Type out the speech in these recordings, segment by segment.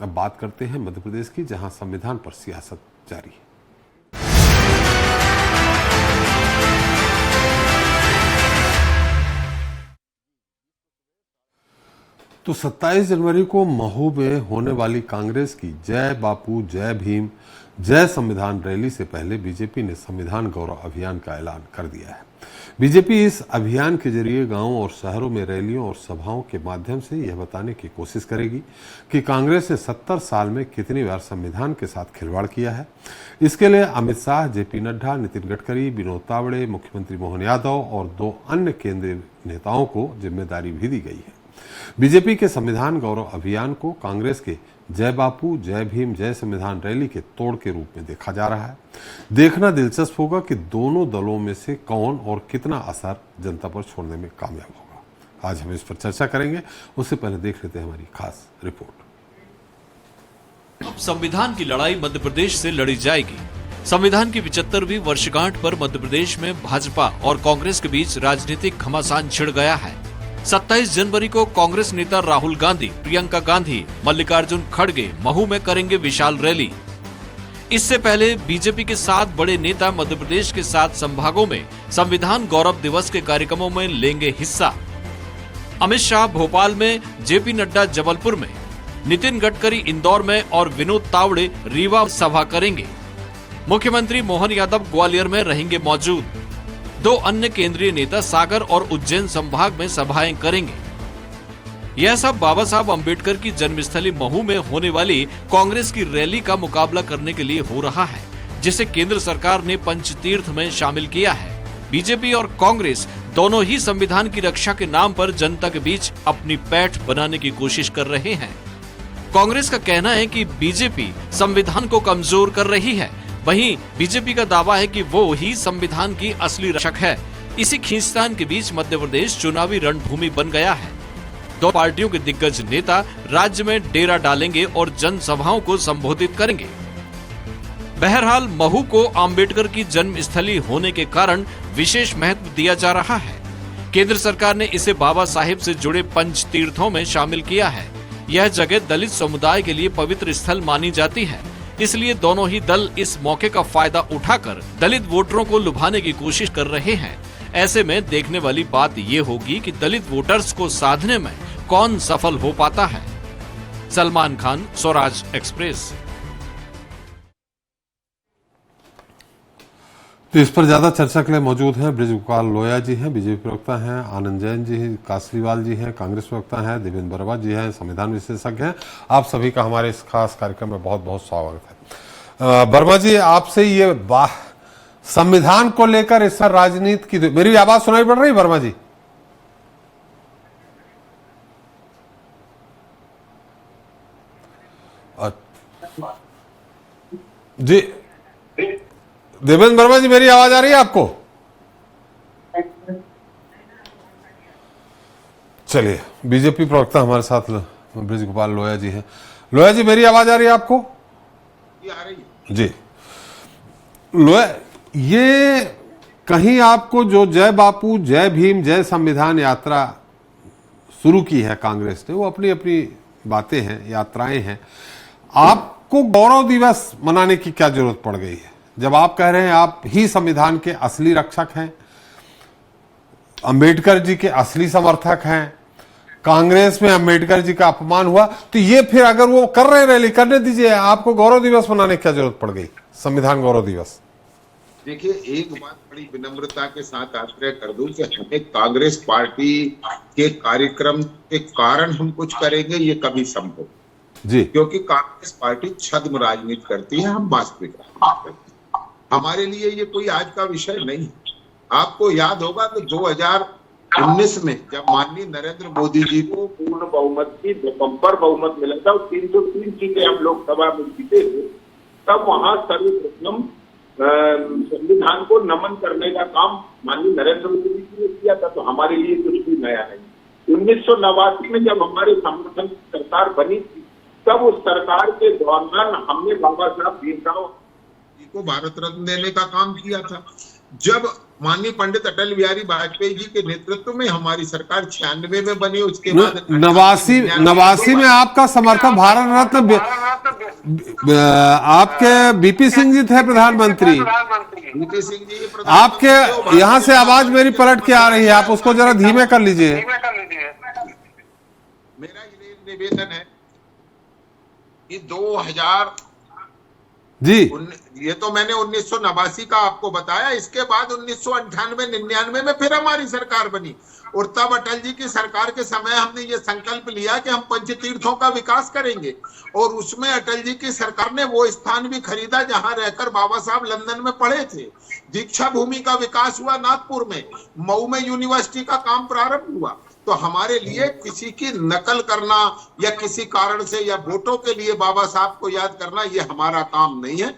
अब बात करते हैं मध्य प्रदेश की, जहां संविधान पर सियासत जारी है। तो 27 जनवरी को महू में होने वाली कांग्रेस की जय बापू जय भीम जय संविधान रैली से पहले बीजेपी ने संविधान गौरव अभियान का ऐलान कर दिया है। बीजेपी इस अभियान के जरिए गांवों और शहरों में रैलियों और सभाओं के माध्यम से यह बताने की कोशिश करेगी कि कांग्रेस ने 70 साल में कितनी बार संविधान के साथ खिलवाड़ किया है। इसके लिए अमित शाह, जेपी नड्डा, नितिन गडकरी, विनोद तावड़े, मुख्यमंत्री मोहन यादव और 2 अन्य केंद्रीय नेताओं को जिम्मेदारी भी दी गई है। बीजेपी के संविधान गौरव अभियान को कांग्रेस के जय बापू जय भीम जय संविधान रैली के तोड़ के रूप में देखा जा रहा है। देखना दिलचस्प होगा कि दोनों दलों में से कौन और कितना असर जनता पर छोड़ने में कामयाब होगा। आज हम इस पर चर्चा करेंगे। उससे पहले देख लेते हैं हमारी खास रिपोर्ट। अब संविधान की लड़ाई मध्य प्रदेश से लड़ी जाएगी। संविधान की 75वीं वर्षगांठ पर मध्य प्रदेश में भाजपा और कांग्रेस के बीच राजनीतिक घमासान छिड़ गया है। 27 जनवरी को कांग्रेस नेता राहुल गांधी, प्रियंका गांधी, मल्लिकार्जुन खड़गे महू में करेंगे विशाल रैली। इससे पहले बीजेपी के 7 बड़े नेता मध्य प्रदेश के 7 संभागों में संविधान गौरव दिवस के कार्यक्रमों में लेंगे हिस्सा। अमित शाह भोपाल में, जेपी नड्डा जबलपुर में, नितिन गडकरी इंदौर में और विनोद तावड़े रीवा सभा करेंगे। मुख्यमंत्री मोहन यादव ग्वालियर में रहेंगे मौजूद। 2 अन्य केंद्रीय नेता सागर और उज्जैन संभाग में सभाएं करेंगे। यह सब बाबा साहब अंबेडकर की जन्मस्थली महू में होने वाली कांग्रेस की रैली का मुकाबला करने के लिए हो रहा है, जिसे केंद्र सरकार ने पंचतीर्थ में शामिल किया है। बीजेपी और कांग्रेस दोनों ही संविधान की रक्षा के नाम पर जनता के बीच अपनी पैठ बनाने की कोशिश कर रहे हैं। कांग्रेस का कहना है कि बीजेपी संविधान को कमजोर कर रही है, वहीं बीजेपी का दावा है कि वो ही संविधान की असली रक्षक है। इसी खींचतान के बीच मध्य प्रदेश चुनावी रणभूमि बन गया है। 2 पार्टियों के दिग्गज नेता राज्य में डेरा डालेंगे और जनसभाओं को संबोधित करेंगे। बहरहाल महू को अंबेडकर की जन्मस्थली होने के कारण विशेष महत्व दिया जा रहा है। केंद्र सरकार ने इसे बाबा साहेब से जुड़े पंचतीर्थों में शामिल किया है। यह जगह दलित समुदाय के लिए पवित्र स्थल मानी जाती है, इसलिए दोनों ही दल इस मौके का फायदा उठाकर दलित वोटरों को लुभाने की कोशिश कर रहे हैं। ऐसे में देखने वाली बात ये होगी कि दलित वोटर्स को साधने में कौन सफल हो पाता है। सलमान खान, स्वराज एक्सप्रेस। तो इस पर ज्यादा चर्चा के लिए मौजूद हैं बृजगोपाल लोया जी हैं, बीजेपी प्रवक्ता हैं, आनंद जैन जी हैं, कासरीवाल जी हैं, कांग्रेस प्रवक्ता हैं, देवेंद्र वर्मा जी हैं, संविधान विशेषज्ञ हैं। आप सभी का हमारे इस खास कार्यक्रम में बहुत बहुत स्वागत है। वर्मा जी, आपसे ये संविधान को लेकर इस राजनीति की, मेरी आवाज सुनाई पड़ रही वर्मा जी? जी देवेंद्र वर्मा जी, मेरी आवाज आ रही है आपको? चलिए, बीजेपी प्रवक्ता हमारे साथ बृजगोपाल लोया जी हैं। लोया जी, मेरी आवाज आ रही है आपको? आ रही है जी। लोया, ये कहीं आपको जो जय बापू जय भीम जय संविधान यात्रा शुरू की है कांग्रेस ने, वो अपनी अपनी बातें हैं, यात्राएं हैं। आपको गौरव दिवस मनाने की क्या जरूरत पड़ गई है, जब आप कह रहे हैं आप ही संविधान के असली रक्षक हैं, अंबेडकर जी के असली समर्थक हैं, कांग्रेस में अंबेडकर जी का अपमान हुआ, तो ये फिर अगर वो कर रहे हैं रैली, करने दीजिए, आपको गौरव दिवस मनाने की क्या जरूरत पड़ गई, संविधान गौरव दिवस? देखिए, एक बात बड़ी विनम्रता के साथ आग्रह कर दूं कि हमें कांग्रेस पार्टी के कार्यक्रम के कारण हम कुछ करेंगे, ये कभी संभव जी, क्योंकि कांग्रेस पार्टी छद्म राजनीति करती है, हम वास्तविक राजनीति करते हैं। हमारे लिए ये कोई आज का विषय नहीं है। आपको याद होगा कि 2019 में जब माननीय नरेंद्र मोदी जी को पूर्ण बहुमत की बंपर बहुमत मिला था, 303 सीटें हम लोकसभा में जीते थे, तब वहां सर्वप्रथम संविधान को नमन करने का काम माननीय नरेंद्र मोदी जी ने किया था। तो हमारे लिए कुछ भी नया नहीं। 1989 में जब हमारे समर्थन सरकार बनी थी, तब उस सरकार के दौरान हमने बाबा साहब भीमराव जी को भारत रत्न देने का काम किया था। जब माननीय पंडित अटल बिहारी वाजपेयी जी के नेतृत्व में हमारी सरकार 96 में बनी, उसके बाद 89 में आपका समर्थक भारत रत्न आपके बीपी सिंह जी थे प्रधानमंत्री। बीपी सिंह जी आपके यहाँ से आवाज मेरी पलट के आ रही है, आप उसको जरा धीमे कर लीजिए। मेरा ये निवेदन है कि 2000 जी, ये तो मैंने 1989 का आपको बताया, इसके बाद 1998-99 में फिर हमारी सरकार बनी, और तब अटल जी की सरकार के समय हमने ये संकल्प लिया कि हम पंचतीर्थों का विकास करेंगे, और उसमें अटल जी की सरकार ने वो स्थान भी खरीदा जहां रहकर बाबा साहब लंदन में पढ़े थे। दीक्षा भूमि का विकास हुआ नागपुर में, मऊ में यूनिवर्सिटी का काम प्रारंभ हुआ। तो हमारे लिए किसी की नकल करना या किसी कारण से या वोटों के लिए बाबा साहब को याद करना, ये हमारा काम नहीं है।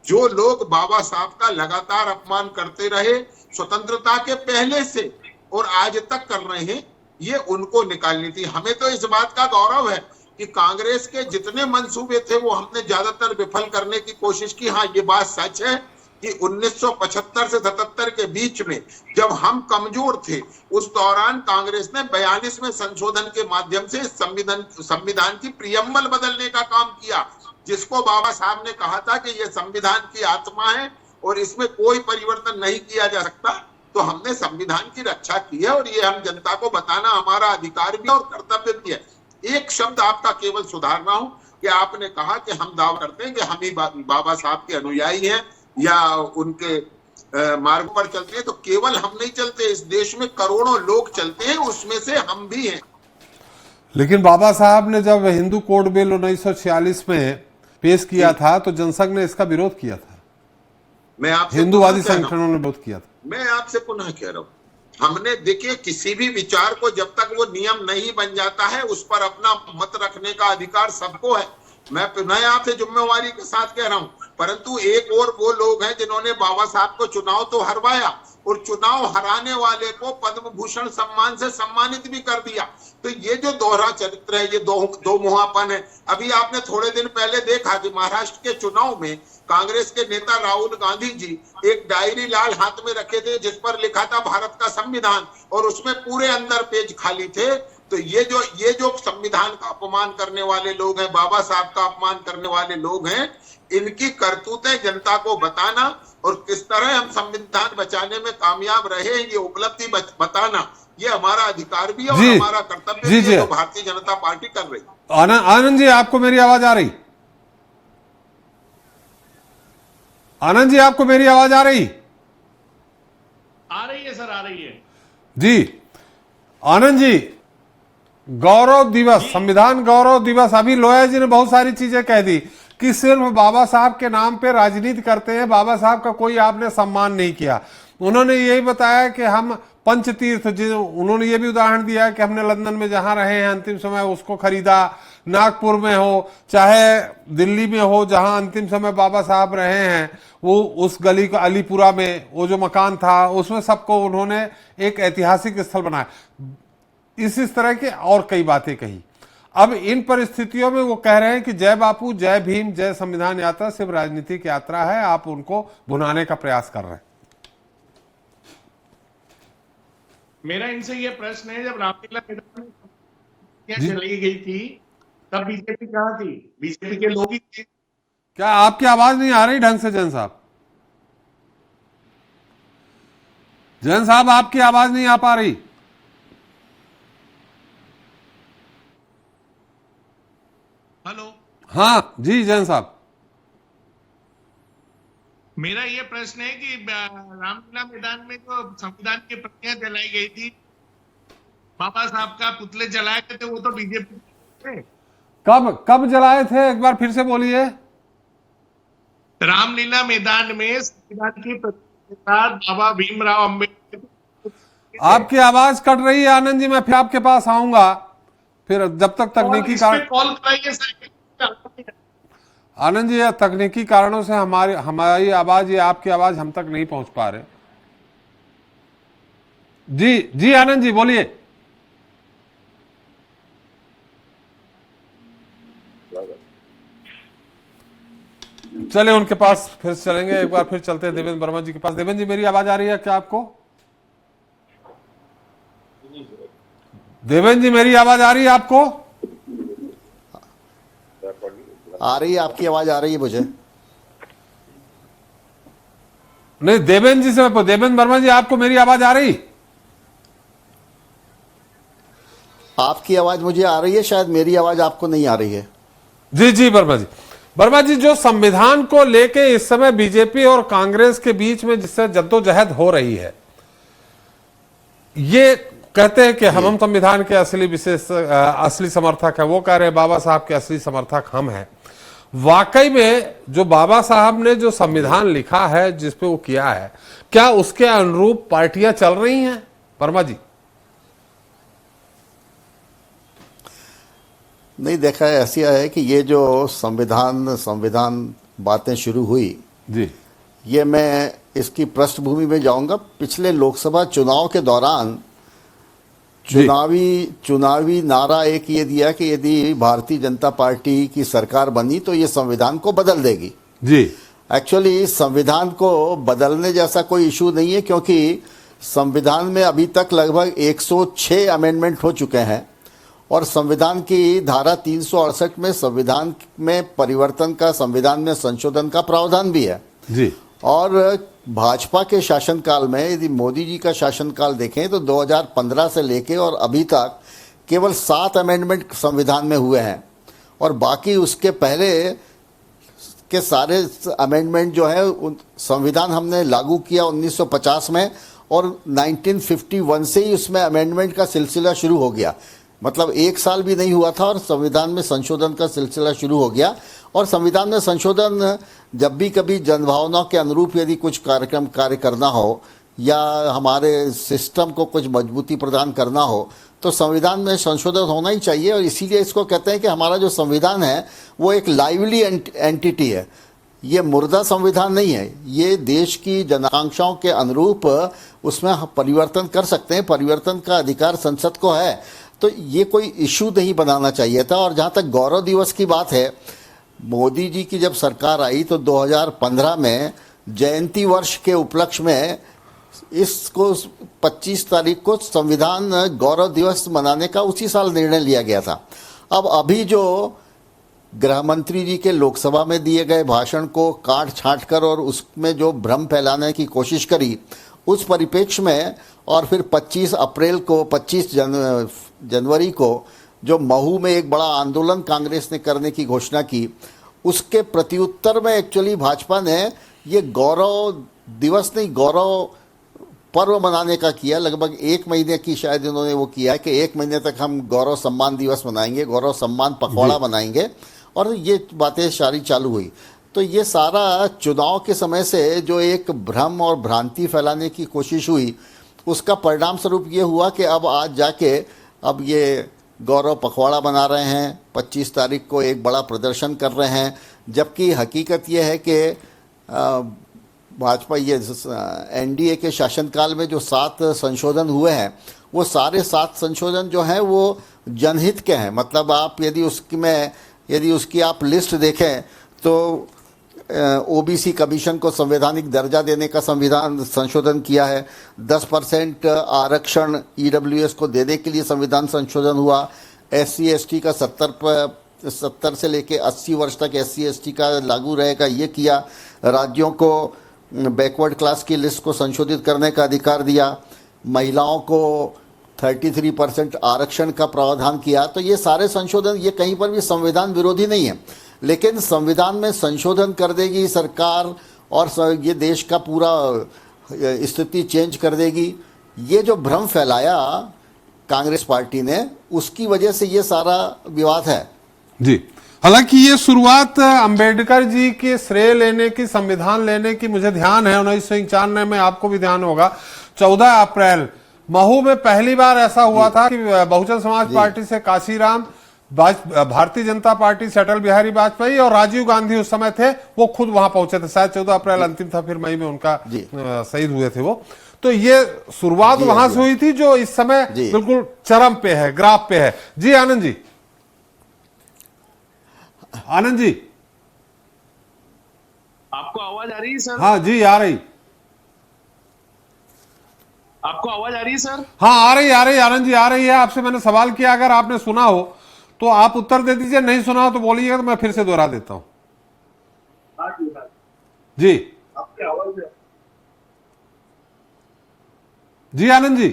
जो लोग बाबा साहब का लगातार अपमान करते रहे स्वतंत्रता के पहले से और आज तक कर रहे हैं, ये उनको निकालनी थी। हमें तो इस बात का गौरव है कि कांग्रेस के जितने मंसूबे थे वो हमने ज्यादातर विफल करने की कोशिश की। हाँ, ये बात सच है कि 1975 से 77 के बीच में जब हम कमजोर थे, उस दौरान कांग्रेस ने 42 में संशोधन के माध्यम से संविधान की प्रियम्बल बदलने का काम किया, जिसको बाबा साहब ने कहा था कि यह संविधान की आत्मा है और इसमें कोई परिवर्तन नहीं किया जा सकता। तो हमने संविधान की रक्षा की है, और ये हम जनता को बताना हमारा अधिकार भी और कर्तव्य भी है। एक शब्द आपका केवल सुधार रहा हूं कि आपने कहा कि हम दावा करते हैं कि हम ही बाबा साहब के अनुयायी हैं या उनके मार्ग पर चलते हैं। तो केवल हम नहीं चलते, इस देश में करोड़ों लोग चलते हैं, उसमें से हम भी हैं। लेकिन बाबा साहब ने जब हिंदू कोड बिल 1946 में पेश किया था तो जनसंघ ने इसका विरोध किया था, मैं आपसे हिंदूवादी संगठनों ने विरोध किया था। मैं आपसे पुनः कह रहा हूं, हमने देखिए किसी भी विचार को जब तक वो नियम नहीं बन जाता है, उस पर अपना मत रखने का अधिकार सबको है। मैं पुनः आपसे जिम्मेवारी के साथ कह रहा हूं, परंतु एक और वो लोग हैं जिन्होंने बाबा साहब को चुनाव तो हरवाया और चुनाव हराने वाले को पद्म भूषण सम्मान से सम्मानित भी कर दिया। तो ये जो दोहरा चरित्र है, ये दो मुहापन है। अभी आपने थोड़े दिन पहले देखा कि महाराष्ट्र के चुनाव में कांग्रेस के नेता राहुल गांधी जी एक डायरी लाल हाथ में रखे थे जिस पर लिखा था भारत का संविधान, और उसमें पूरे अंदर पेज खाली थे। तो ये जो संविधान का अपमान करने वाले लोग हैं, बाबा साहब का अपमान करने वाले लोग हैं, इनकी करतूतें जनता को बताना और किस तरह हम संविधान बचाने में कामयाब रहे, ये उपलब्धि बताना, ये हमारा अधिकार भी है और हमारा कर्तव्य भी है, जो भारतीय जनता पार्टी कर रही है। आनंद जी, आपको मेरी आवाज आ रही? आनंद जी, आपको मेरी आवाज आ रही? आ रही है सर, आ रही है जी। आनंद जी, गौरव दिवस, संविधान गौरव दिवस, अभी लोया जी ने बहुत सारी चीजें कह दी कि सिर्फ बाबा साहब के नाम पे राजनीति करते हैं, बाबा साहब का कोई आपने सम्मान नहीं किया। उन्होंने यही बताया कि हम पंचतीर्थ, उन्होंने ये भी उदाहरण दिया कि हमने लंदन में जहां रहे हैं अंतिम समय उसको खरीदा, नागपुर में हो चाहे दिल्ली में हो जहां अंतिम समय बाबा साहब रहे हैं, वो उस गली का अलीपुरा में वो जो मकान था उसमें सबको उन्होंने एक ऐतिहासिक स्थल बनाया। इस तरह के और कई बातें कही। अब इन परिस्थितियों में वो कह रहे हैं कि जय बापू, जय भीम, जय संविधान यात्रा सिर्फ राजनीतिक यात्रा है, आप उनको भुनाने का प्रयास कर रहे हैं। मेरा इनसे ये प्रश्न है, जब रामलीला मैदान में चली गई थी तब बीजेपी कहाँ थी? बीजेपी के लोग ही थे। क्या आपकी आवाज नहीं आ रही ढंग से जैन साहब? जैन साहब, आपकी आवाज नहीं आ पा रही। हेलो, हाँ जी जैन साहब, मेरा ये प्रश्न है कि रामलीला मैदान में जो संविधान की प्रतियां जलाई गई थी, बाबा साहब का पुतले जलाए गए थे, वो तो बीजेपी थे। कब जलाए थे? एक बार फिर से बोलिए। रामलीला मैदान में संविधान की प्रतियां के साथ बाबा भीमराव अम्बेडकर। आपकी आवाज कट रही है आनंद जी, मैं फिर आपके पास आऊंगा, फिर जब तक तकनीकी कारण कॉल कराइए सर। आनंद जी, तकनीकी कारणों से हमारी आवाज या आपकी आवाज हम तक नहीं पहुंच पा रहे। जी आनंद जी बोलिए। चले उनके पास फिर चलेंगे, एक बार फिर चलते हैं देवेंद्र वर्मा जी के पास। देवेंद्र जी, मेरी आवाज आ रही है क्या आपको? देवेंद्र जी, मेरी आवाज आ रही है आपको? आ रही है, आपकी आवाज आ रही है मुझे। नहीं, देवेंद्र जी से मैं, देवेंद्र वर्मा जी, आपको मेरी आवाज आ रही? आपकी आवाज मुझे आ रही है, शायद मेरी आवाज आपको नहीं आ रही है। जी जी वर्मा जी। वर्मा जी, जो संविधान को लेके इस समय बीजेपी और कांग्रेस के बीच में जिससे जद्दोजहद हो रही है, ये कहते हैं कि हम संविधान के असली समर्थक है, वो कह रहे हैं बाबा साहब के असली समर्थक हम हैं। वाकई में जो बाबा साहब ने जो संविधान लिखा है, जिसपे वो किया है, क्या उसके अनुरूप पार्टियां चल रही हैं वर्मा जी? नहीं, देखा है, ऐसी है कि ये जो संविधान बातें शुरू हुई जी ये मैं इसकी पृष्ठभूमि में जाऊंगा। पिछले लोकसभा चुनाव के दौरान चुनावी नारा एक ये दिया कि यदि भारतीय जनता पार्टी की सरकार बनी तो ये संविधान को बदल देगी। जी एक्चुअली संविधान को बदलने जैसा कोई इशू नहीं है, क्योंकि संविधान में अभी तक लगभग 106 अमेंडमेंट हो चुके हैं और संविधान की धारा 368 में संविधान में परिवर्तन का, संविधान में संशोधन का प्रावधान भी है। जी। और भाजपा के शासनकाल में यदि मोदी जी का शासनकाल देखें तो 2015 से लेके और अभी तक केवल 7 अमेंडमेंट संविधान में हुए हैं और बाकी उसके पहले के सारे अमेंडमेंट जो है संविधान हमने लागू किया 1950 में और 1951 से ही उसमें अमेंडमेंट का सिलसिला शुरू हो गया। मतलब 1 साल भी नहीं हुआ था और संविधान में संशोधन का सिलसिला शुरू हो गया। और संविधान में संशोधन जब भी कभी जनभावना के अनुरूप यदि कुछ कार्य करना हो या हमारे सिस्टम को कुछ मजबूती प्रदान करना हो तो संविधान में संशोधन होना ही चाहिए। और इसीलिए इसको कहते हैं कि हमारा जो संविधान है वो एक लाइवली एंटिटी है, ये मुर्दा संविधान नहीं है। ये देश की जनाकांक्षाओं के अनुरूप उसमें परिवर्तन कर सकते हैं, परिवर्तन का अधिकार संसद को है। तो ये कोई इशू नहीं बनाना चाहिए था। और जहाँ तक गौरव दिवस की बात है, मोदी जी की जब सरकार आई तो 2015 में जयंती वर्ष के उपलक्ष्य में इसको 25 तारीख को संविधान गौरव दिवस मनाने का उसी साल निर्णय लिया गया था। अब अभी जो गृह मंत्री जी के लोकसभा में दिए गए भाषण को काट छांट कर और उसमें जो भ्रम फैलाने की कोशिश करी, उस परिप्रेक्ष्य में और फिर 25 जनवरी को जो महू में एक बड़ा आंदोलन कांग्रेस ने करने की घोषणा की, उसके प्रत्युत्तर में एक्चुअली भाजपा ने ये गौरव दिवस नहीं, गौरव पर्व मनाने का किया। लगभग 1 महीने की शायद इन्होंने वो किया है कि 1 महीने तक हम गौरव सम्मान दिवस मनाएंगे, गौरव सम्मान पखवाड़ा मनाएंगे, और ये बातें सारी चालू हुई। तो ये सारा चुनाव के समय से जो एक भ्रम और भ्रांति फैलाने की कोशिश हुई, उसका परिणाम स्वरूप ये हुआ कि अब आज जाके अब ये गौरव पखवाड़ा बना रहे हैं, 25 तारीख को एक बड़ा प्रदर्शन कर रहे हैं। जबकि हकीकत ये है कि भाजपा ये एनडीए के शासनकाल में जो 7 संशोधन हुए हैं, वो सारे 7 संशोधन जो हैं वो जनहित के हैं। मतलब आप यदि उसकी आप लिस्ट देखें तो ओबीसी कमीशन को संवैधानिक दर्जा देने का संविधान संशोधन किया है, 10% आरक्षण ईडब्ल्यूएस को देने के लिए संविधान संशोधन हुआ, एससी एसटी का 70 से लेके 80 वर्ष तक एससी एसटी का लागू रहेगा, ये किया। राज्यों को बैकवर्ड क्लास की लिस्ट को संशोधित करने का अधिकार दिया, महिलाओं को 33% आरक्षण का प्रावधान किया। तो ये सारे संशोधन ये कहीं पर भी संविधान विरोधी नहीं है, लेकिन संविधान में संशोधन कर देगी सरकार और ये देश का पूरा स्थिति चेंज कर देगी, ये जो भ्रम फैलाया कांग्रेस पार्टी ने, उसकी वजह से ये सारा विवाद है। जी, हालांकि ये शुरुआत अंबेडकर जी के श्रेय लेने की, संविधान लेने की मुझे ध्यान है, 1991 में आपको भी ध्यान होगा, 14 अप्रैल महू में पहली बार ऐसा हुआ था कि बहुजन समाज पार्टी से काशीराम, भारतीय जनता पार्टी से अटल बिहारी वाजपेयी और राजीव गांधी उस समय थे, वो खुद वहां पहुंचे थे। शायद 14 अप्रैल अंतिम था, फिर मई में उनका शहीद हुए थे वो। तो ये शुरुआत वहां से हुई थी जो इस समय बिल्कुल चरम पे है, ग्राफ पे है। जी आनंद जी, आनंद जी, आवाज आ रही है सर? हाँ जी, आ रही। आपको आवाज आ रही है सर? हाँ, आ रही आनंद जी, आ रही है। आपसे मैंने सवाल किया, अगर आपने सुना हो तो आप उत्तर दे दीजिए, नहीं सुना हो तो बोलिएगा तो मैं फिर से दोहरा देता हूं। जी आपकी आवाज है। जी आनंद जी।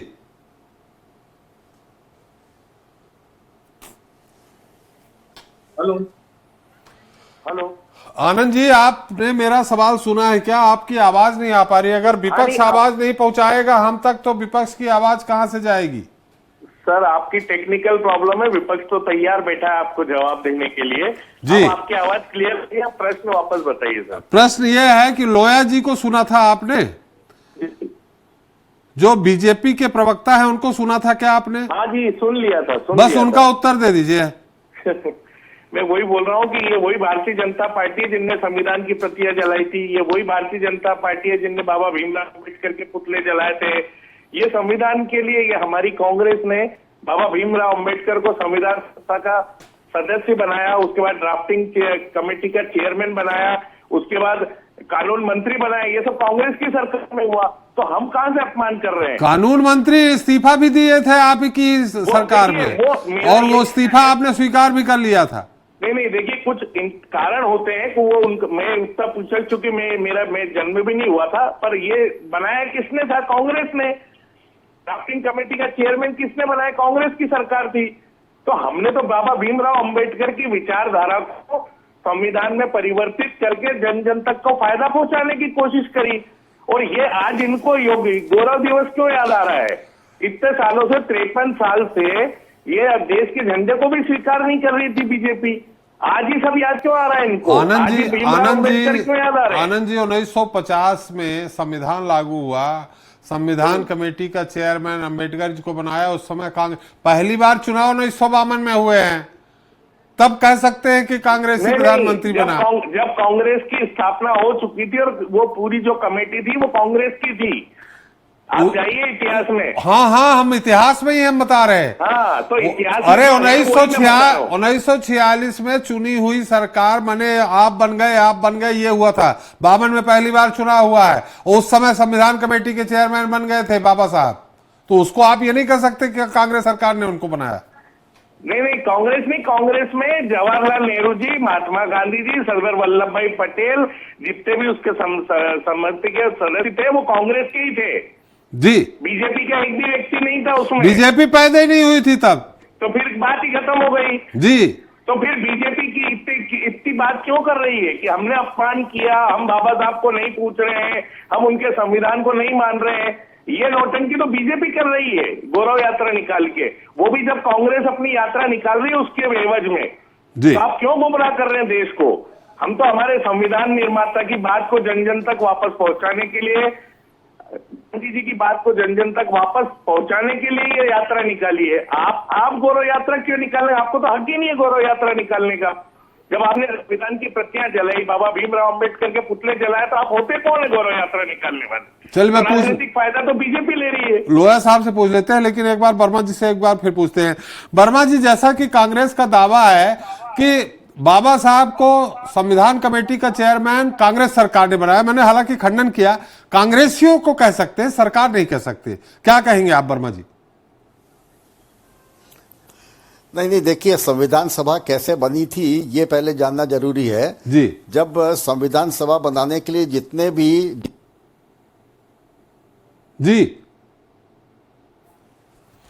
Hello hello. आनंद जी, आपने मेरा सवाल सुना है क्या? आपकी आवाज नहीं आ पा रही। अगर विपक्ष आवाज नहीं पहुंचाएगा हम तक तो विपक्ष की आवाज कहां से जाएगी? सर आपकी टेक्निकल प्रॉब्लम है, विपक्ष तो तैयार बैठा है आपको जवाब देने के लिए। जी। अब आपकी आवाज क्लियर नहीं है, प्रश्न वापस बताइए सर। प्रश्न यह है कि लोया जी को सुना था आपने? जो बीजेपी के प्रवक्ता है उनको सुना था क्या आपने? हाँ जी, सुन लिया था, बस उनका उत्तर दे दीजिए। मैं वही बोल रहा हूँ कि ये वही भारतीय जनता पार्टी है जिनने संविधान की प्रतियां जलाई थी, ये वही भारतीय जनता पार्टी है जिनने बाबा भीमराव अम्बेडकर के पुतले जलाए थे। ये संविधान के लिए ये हमारी कांग्रेस ने बाबा भीमराव अम्बेडकर को संविधान सभा का सदस्य बनाया, उसके बाद ड्राफ्टिंग कमेटी का चेयरमैन बनाया, उसके बाद कानून मंत्री बनाया। ये सब कांग्रेस की सरकार में हुआ, तो हम कहां से अपमान कर रहे हैं? कानून मंत्री इस्तीफा भी दिए थे आप ही की सरकार में, और वो इस्तीफा आपने स्वीकार भी कर लिया था। नहीं, देखिए कुछ कारण होते हैं कि वो मैं उतना पूछ चुकी, मैं जन्म भी नहीं हुआ था, पर ये बनाया किसने था? कांग्रेस ने। ड्राफ्टिंग कमेटी का चेयरमैन किसने बनाया? कांग्रेस की सरकार थी। तो हमने तो बाबा भीमराव अंबेडकर की विचारधारा को संविधान में परिवर्तित करके जन जन तक को फायदा पहुंचाने की कोशिश करी। और ये आज इनको गौरव दिवस क्यों याद आ रहा है? इतने सालों से 53 साल से ये देश के झंडे को भी स्वीकार नहीं कर रही थी बीजेपी, आज ही सब याद क्यों आ रहा है इनको? आनंद जी, क्यों याद आ रहा है? आनंद जी 1950 में संविधान लागू हुआ, संविधान कमेटी का चेयरमैन अम्बेडकर जी को बनाया। उस समय कांग्रेस पहली बार चुनाव 1952 में हुए हैं, तब कह सकते हैं कि कांग्रेसी प्रधानमंत्री बना। जब कांग्रेस की स्थापना हो चुकी थी और वो पूरी जो कमेटी थी वो कांग्रेस की थी। आप जाइए इतिहास में। हाँ, हम इतिहास में ही हम बता रहे हैं। हाँ, तो इतिहास। अरे 1946 में चुनी हुई सरकार बने, आप बन गए, ये हुआ था। 52 में पहली बार चुनाव हुआ है, उस समय संविधान कमेटी के चेयरमैन बन गए थे बाबा साहब। तो उसको आप ये नहीं कह सकते कि कांग्रेस सरकार ने उनको बनाया। नहीं, कांग्रेस नहीं, कांग्रेस में जवाहरलाल नेहरू जी, महात्मा गांधी जी, सरदार वल्लभ भाई पटेल, जितने भी उसके समिति के सदस्य थे वो कांग्रेस के ही थे जी। बीजेपी का एक भी व्यक्ति नहीं था उसमें। बीजेपी पैदा ही नहीं हुई थी तब, तो फिर बात ही खत्म हो गई जी। तो फिर बीजेपी की इतनी बात क्यों कर रही है कि हमने अपमान किया, हम बाबा साहब को नहीं पूछ रहे हैं, हम उनके संविधान को नहीं मान रहे हैं? ये नौटंकी तो बीजेपी कर रही है गौरव यात्रा निकाल के, वो भी जब कांग्रेस अपनी यात्रा निकाल रही है उसके एवज में। जी। तो आप क्यों गुमराह कर रहे हैं देश को? हम तो हमारे संविधान निर्माता की बात को जन जन तक वापस पहुंचाने के लिए, गांधी जी की बात को जन जन तक वापस पहुंचाने के लिए ये यात्रा निकाली है। आप गौरव यात्रा क्यों निकालें? आपको तो हक ही नहीं है गौरव यात्रा निकालने का। जब आपने संविधान की प्रतियां जलाई, बाबा भीमराव अंबेडकर के पुतले जलाए, तो आप होते कौन है गौरव यात्रा निकालने वाले? चल मैं राजनीतिक फायदा तो बीजेपी ले रही है। लोया साहब से पूछ लेते हैं, लेकिन एक बार वर्मा जी से एक बार फिर पूछते हैं। वर्मा जी, जैसा कि कांग्रेस का दावा है कि बाबा साहब को संविधान कमेटी का चेयरमैन कांग्रेस सरकार ने बनाया, मैंने हालांकि खंडन किया, कांग्रेसियों को कह सकते हैं, सरकार नहीं कह सकते। क्या कहेंगे आप वर्मा जी? नहीं, देखिए संविधान सभा कैसे बनी थी ये पहले जानना जरूरी है जी। जब संविधान सभा बनाने के लिए जितने भी जी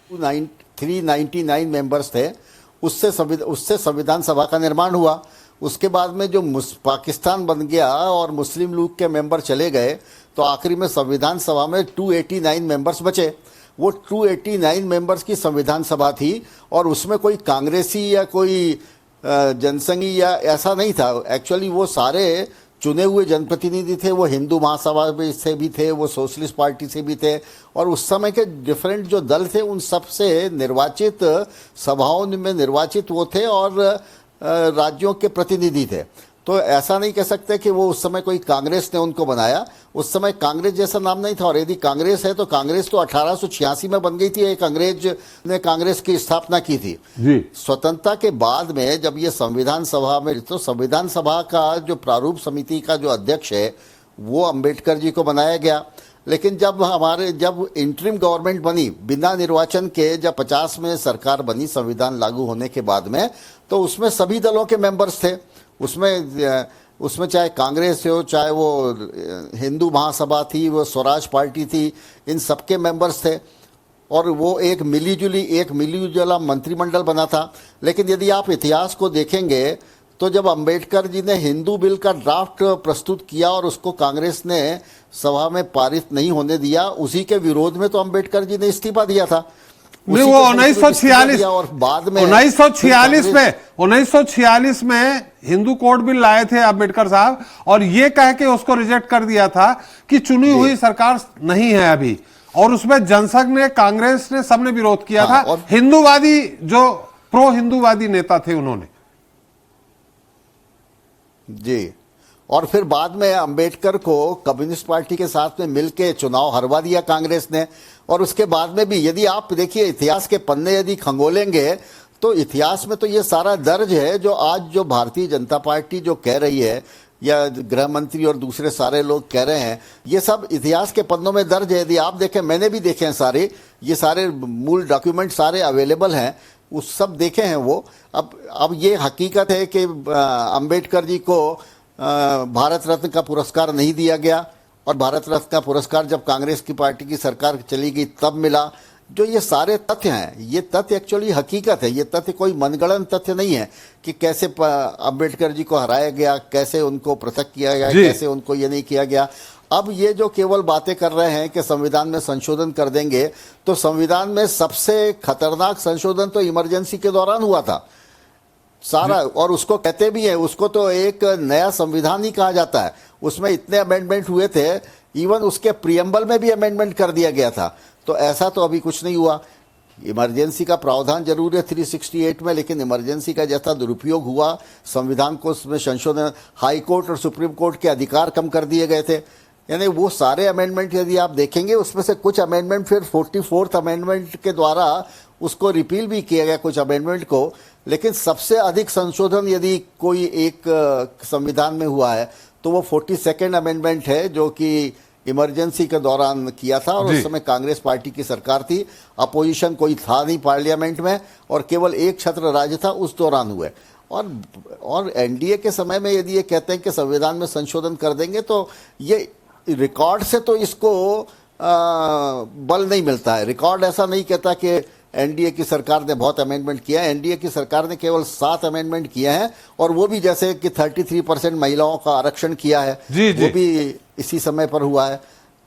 399 मेंबर्स थे, उससे संविधान सभा का निर्माण हुआ। उसके बाद में जो पाकिस्तान बन गया और मुस्लिम लीग के मेंबर चले गए, तो आखिरी में संविधान सभा में 289 मेंबर्स बचे। वो 289 मेंबर्स की संविधान सभा थी, और उसमें कोई कांग्रेसी या कोई जनसंघी या ऐसा नहीं था। एक्चुअली वो सारे चुने हुए जनप्रतिनिधि थे, वो हिंदू महासभा से भी थे, वो सोशलिस्ट पार्टी से भी थे, और उस समय के डिफरेंट जो दल थे उन सब से निर्वाचित सभाओं में निर्वाचित वो थे, और राज्यों के प्रतिनिधि थे। तो ऐसा नहीं कह सकते कि वो उस समय कोई कांग्रेस ने उनको बनाया। उस समय कांग्रेस जैसा नाम नहीं था, और यदि कांग्रेस है तो कांग्रेस तो 1886 में बन गई थी, एक अंग्रेज ने कांग्रेस की स्थापना की थी जी। स्वतंत्रता के बाद में जब ये संविधान सभा में, तो संविधान सभा का जो प्रारूप समिति का जो अध्यक्ष है वो अंबेडकर जी को बनाया गया। लेकिन जब इंटरिम गवर्नमेंट बनी बिना निर्वाचन के, जब 50 में सरकार बनी संविधान लागू होने के बाद में, तो उसमें सभी दलों के मेंबर्स थे। उसमें चाहे कांग्रेस हो, चाहे वो हिंदू महासभा थी, वो स्वराज पार्टी थी, इन सबके मेंबर्स थे और वो एक मिलीजुला मंत्रिमंडल बना था। लेकिन यदि आप इतिहास को देखेंगे तो जब अंबेडकर जी ने हिंदू बिल का ड्राफ्ट प्रस्तुत किया और उसको कांग्रेस ने सभा में पारित नहीं होने दिया, उसी के विरोध में तो अंबेडकर जी ने इस्तीफा दिया था। नहीं, वो 1946 और बाद में 1946 में हिंदू कोड बिल लाए थे अंबेडकर साहब, और ये कह के उसको रिजेक्ट कर दिया था कि चुनी हुई सरकार नहीं है अभी, और उसमें जनसंघ ने, कांग्रेस ने, सबने विरोध किया था। और हिंदूवादी जो प्रो हिंदूवादी नेता थे उन्होंने जी, और फिर बाद में अंबेडकर को कम्युनिस्ट पार्टी के साथ में मिलके चुनाव हरवा दिया कांग्रेस ने। और उसके बाद में भी यदि आप देखिए इतिहास के पन्ने यदि खंगोलेंगे तो इतिहास में तो ये सारा दर्ज है। जो आज जो भारतीय जनता पार्टी जो कह रही है, या गृह मंत्री और दूसरे सारे लोग कह रहे हैं, ये सब इतिहास के पन्नों में दर्ज है। यदि आप देखें, मैंने भी देखे हैं सारे, ये सारे मूल डॉक्यूमेंट सारे अवेलेबल हैं, उस सब देखे हैं वो। अब ये हकीकत है कि अंबेडकर जी को भारत रत्न का पुरस्कार नहीं दिया गया, और भारत रत्न का पुरस्कार जब कांग्रेस की पार्टी की सरकार चली गई तब मिला। जो ये सारे तथ्य हैं, ये तथ्य एक्चुअली हकीकत है। ये तथ्य कोई मनगढ़ंत तथ्य नहीं है कि कैसे अंबेडकर जी को हराया गया, कैसे उनको पृथक किया गया, कैसे उनको ये नहीं किया गया। अब ये जो केवल बातें कर रहे हैं कि संविधान में संशोधन कर देंगे, तो संविधान में सबसे खतरनाक संशोधन तो इमरजेंसी के दौरान हुआ था सारा, और उसको कहते भी हैं, उसको तो एक नया संविधान ही कहा जाता है। उसमें इतने अमेंडमेंट हुए थे, इवन उसके प्रियम्बल में भी अमेंडमेंट कर दिया गया था। तो ऐसा तो अभी कुछ नहीं हुआ। इमरजेंसी का प्रावधान जरूर है 368 में, लेकिन इमरजेंसी का जैसा दुरुपयोग हुआ, संविधान को उसमें संशोधन, हाई कोर्ट और सुप्रीम कोर्ट के अधिकार कम कर दिए गए थे। यानी वो सारे अमेंडमेंट यदि आप देखेंगे, उसमें से कुछ अमेंडमेंट फिर 44th अमेंडमेंट के द्वारा उसको रिपील भी किया गया कुछ अमेंडमेंट को। लेकिन सबसे अधिक संशोधन यदि कोई एक संविधान में हुआ है तो वो 42nd अमेंडमेंट है, जो कि इमरजेंसी के दौरान किया था। और उस समय कांग्रेस पार्टी की सरकार थी, अपोजिशन कोई था नहीं पार्लियामेंट में, और केवल एक छत्र राज्य था, उस दौरान हुए। और एनडीए के समय में यदि ये कहते हैं कि संविधान में संशोधन कर देंगे, तो ये रिकॉर्ड से तो इसको बल नहीं मिलता है। रिकॉर्ड ऐसा नहीं कहता कि एनडीए की सरकार ने बहुत अमेंडमेंट किया है। एनडीए की सरकार ने केवल 7 अमेंडमेंट किए हैं, और वो भी जैसे कि 33% महिलाओं का आरक्षण किया है, वो भी इसी समय पर हुआ है।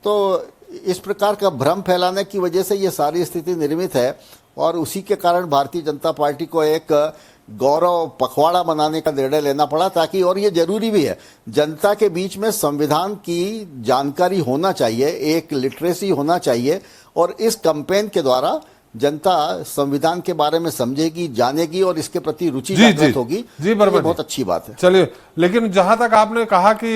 तो इस प्रकार का भ्रम फैलाने की वजह से ये सारी स्थिति निर्मित है, और उसी के कारण भारतीय जनता पार्टी को एक गौरव पखवाड़ा बनाने का निर्णय लेना पड़ा, ताकि, और ये जरूरी भी है, जनता के बीच में संविधान की जानकारी होना चाहिए, एक लिटरेसी होना चाहिए, और इस कैंपेन के द्वारा जनता संविधान के बारे में समझेगी, जानेगी, और इसके प्रति रुचि जागृत होगी। जी, बराबर, बहुत अच्छी बात है। चलिए, लेकिन जहां तक आपने कहा कि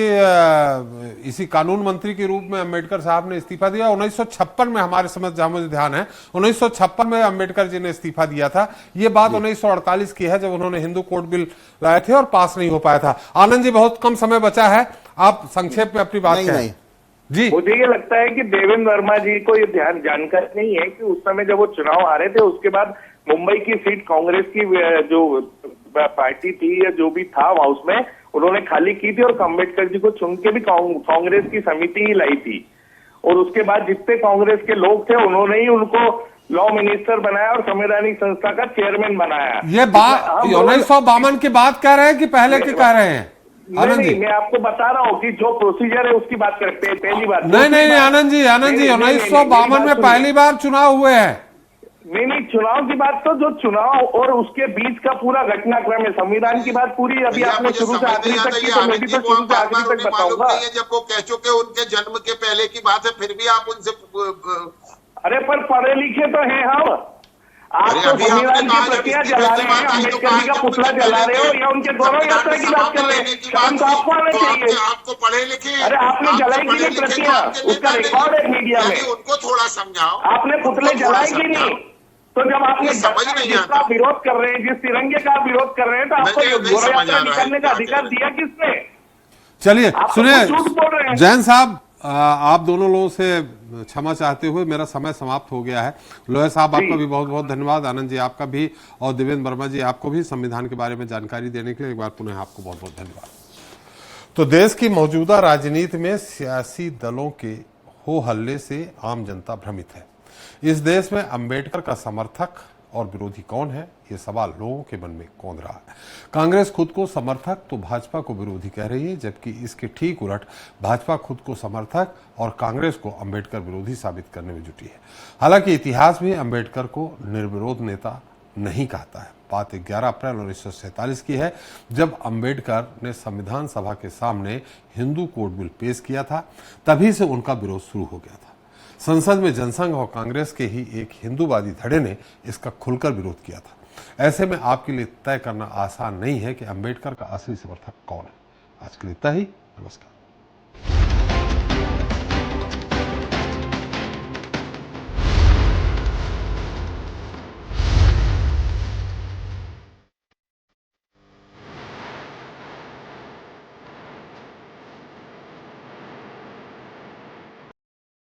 इसी कानून मंत्री के रूप में अंबेडकर साहब ने इस्तीफा दिया, 1956 में हमारे समझ, जहां मुझे ध्यान है, 1956 में अंबेडकर जी ने इस्तीफा दिया था। ये बात 1948 की है, जब उन्होंने हिंदू कोड बिल लाए थे और पास नहीं हो पाया था। आनंद जी, बहुत कम समय बचा है, आप संक्षेप में अपनी बात कहें। जी, मुझे ये लगता है कि देवेंद्र वर्मा जी को ये ध्यान जानकारी नहीं है कि उस समय जब वो चुनाव हारे थे, उसके बाद मुंबई की सीट कांग्रेस की जो पार्टी थी या जो भी था हाउस में, उन्होंने खाली की थी, और अम्बेडकर जी को चुन के भी कांग्रेस की समिति ही लाई थी। और उसके बाद जितने कांग्रेस के लोग थे, उन्होंने ही उनको लॉ मिनिस्टर बनाया और संवैधानिक संस्था का चेयरमैन बनाया। ये बात 1952 की बात कह रहे हैं कि पहले की कह रहे हैं? नहीं, मैं आपको बता रहा हूँ कि जो प्रोसीजर है उसकी बात करते हैं। पहली बात नहीं, आनंद जी 1952 में पहली बार चुनाव हुए हैं। नहीं, चुनाव की बात तो जो चुनाव और उसके बीच का पूरा घटनाक्रम है, संविधान की बात पूरी अभी आपने शुरू से आखिरी तक की, तो मैं भी तो शुरू से आखिरी तक बताऊंगा। जब वो कह चुके उनके जन्म के पहले की बात है, फिर भी आप उनसे अरे पर पढ़े लिखे तो हैं हम। आप तो संविधान की प्रतियां जला रहे हैं, अम्बेडकर जी का पुतला जला रहे हो, या उनके गौरव यात्रा की बात कर रहे हैं। शर्म तो आपको आना चाहिए। आपको पढ़े लिखे, अरे आपने जलाई की नहीं प्रतियां, उसका रिकॉर्ड है मीडिया में, उनको थोड़ा समझाओ। आपने पुतले जलाए की नहीं? तो जब आपने जिसका विरोध कर रहे हैं, जिस तिरंगे का विरोध कर रहे हैं, तो आपको गौरव यात्रा निकालने का अधिकार दिया किसने? चलिए आप तो सुनिए झूठ बोल रहे हैं। जैन साहब, आप दोनों लोगों से क्षमा चाहते हुए मेरा समय समाप्त हो गया है। लोया साहब आपका भी बहुत बहुत धन्यवाद, आनंद जी आपका भी, और देवेंद्र वर्मा जी आपको भी संविधान के बारे में जानकारी देने के लिए एक बार पुनः आपको बहुत बहुत धन्यवाद। तो देश की मौजूदा राजनीति में सियासी दलों के हो हल्ले से आम जनता भ्रमित है। इस देश में अंबेडकर का समर्थक और विरोधी कौन है, ये सवाल लोगों के मन में कौंध रहा है। कांग्रेस खुद को समर्थक तो भाजपा को विरोधी कह रही है, जबकि इसके ठीक उलट भाजपा खुद को समर्थक और कांग्रेस को अंबेडकर विरोधी साबित करने में जुटी है। हालांकि इतिहास भी अंबेडकर को निर्विरोध नेता नहीं कहता है। बात 11 अप्रैल 1947 की है, जब अंबेडकर ने संविधान सभा के सामने हिंदू कोड बिल पेश किया था। तभी से उनका विरोध शुरू हो गया था। संसद में जनसंघ और कांग्रेस के ही एक हिंदूवादी धड़े ने इसका खुलकर विरोध किया था। ऐसे में आपके लिए तय करना आसान नहीं है कि अंबेडकर का असली समर्थक कौन है। आज के लिए इतना ही। नमस्कार।